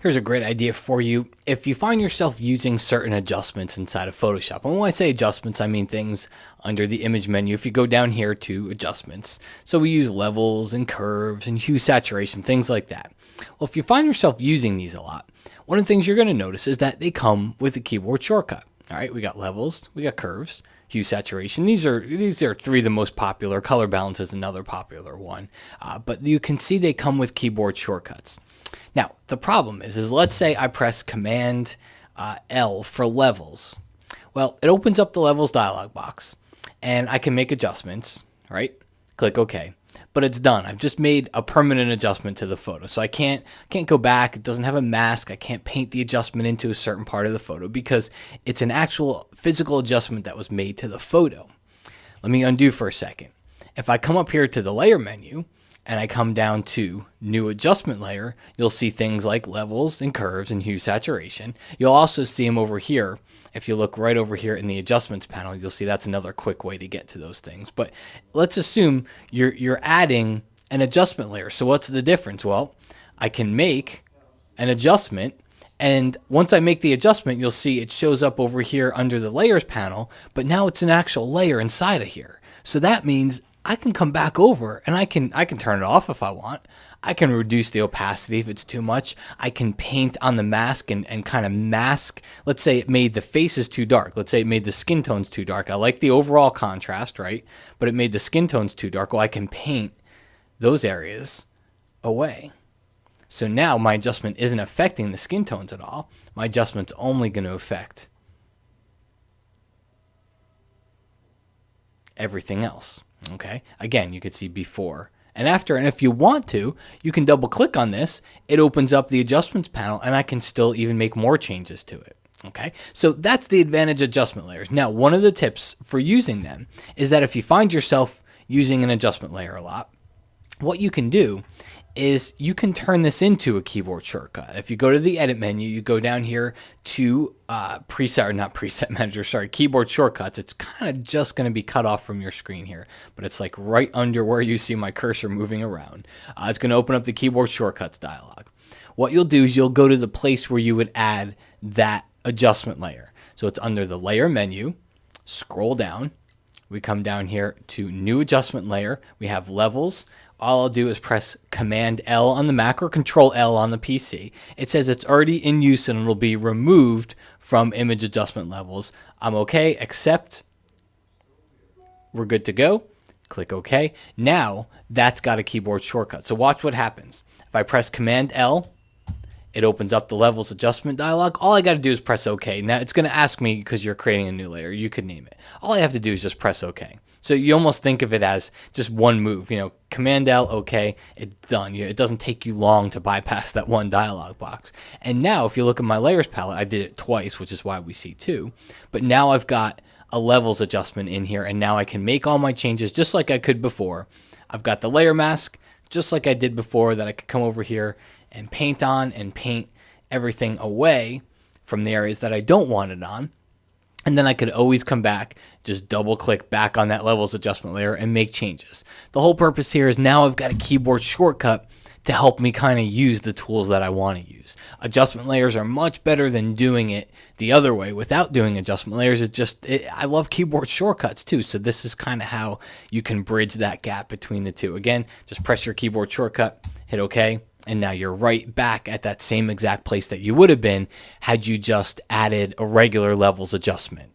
Here's a great idea for you. If you find yourself using certain adjustments inside of Photoshop, and when I say adjustments, I mean things under the image menu. If you go down here to adjustments, so we use levels and curves and hue saturation, things like that. Well, if you find yourself using these a lot, one of the things you're going to notice is that they come with a keyboard shortcut. All right, we got levels, we got curves, hue saturation. These are three of the most popular. Color balance is another popular one, but you can see they come with keyboard shortcuts. Now, the problem is let's say I press Command L for levels. Well, it opens up the levels dialog box and I can make adjustments, right? Click OK. But it's done. I've just made a permanent adjustment to the photo. So I can't go back. It doesn't have a mask. I can't paint the adjustment into a certain part of the photo because it's an actual physical adjustment that was made to the photo. Let me undo for a second. If I come up here to the layer menu, and I come down to new adjustment layer, you'll see things like levels and curves and hue saturation. You'll also see them over here. If you look right over here in the adjustments panel, you'll see that's another quick way to get to those things. But let's assume you're adding an adjustment layer. So what's the difference? Well, I can make an adjustment, and once I make the adjustment, you'll see it shows up over here under the layers panel, but now it's an actual layer inside of here. So that means I can come back over and I can turn it off if I want. I can reduce the opacity if it's too much. I can paint on the mask and kind of mask. Let's say it made the faces too dark. Let's say it made the skin tones too dark. I like the overall contrast, right? But it made the skin tones too dark. Well, I can paint those areas away. So now my adjustment isn't affecting the skin tones at all. My adjustment's only going to affect everything else. Okay, again, you could see before and after, and if you want to, you can double click on this. It opens up the adjustments panel and I can still even make more changes to it. Okay, so that's the advantage of adjustment layers. Now, one of the tips for using them is that if you find yourself using an adjustment layer a lot, what you can do is you can turn this into a keyboard shortcut. If you go to the edit menu, you go down here to preset manager, keyboard shortcuts. It's kind of just going to be cut off from your screen here, but it's like right under where you see my cursor moving around. It's going to open up the keyboard shortcuts dialog. What you'll do is you'll go to the place where you would add that adjustment layer. So it's under the layer menu, scroll down. We come down here to new adjustment layer. We have levels. All I'll do is press Command L on the Mac or Control L on the PC. It says it's already in use and it'll be removed from image adjustment levels. I'm okay, accept. We're good to go. Click OK. Now that's got a keyboard shortcut. So watch what happens. If I press Command L, it opens up the levels adjustment dialog. All I got to do is press OK. Now it's going to ask me because you're creating a new layer. You could name it. All I have to do is just press OK. So you almost think of it as just one move, Command L, OK, it's done. It doesn't take you long to bypass that one dialog box. And now if you look at my layers palette, I did it twice, which is why we see two. But now I've got a levels adjustment in here, and now I can make all my changes just like I could before. I've got the layer mask just like I did before that I could come over here and paint on and paint everything away from the areas that I don't want it on. And then I could always come back, just double click back on that levels adjustment layer and make changes. The whole purpose here is now I've got a keyboard shortcut to help me kind of use the tools that I want to use. Adjustment layers are much better than doing it the other way without doing adjustment layers. I love keyboard shortcuts too. So this is kind of how you can bridge that gap between the two. Again, just press your keyboard shortcut, hit OK. And now you're right back at that same exact place that you would have been had you just added a regular levels adjustment.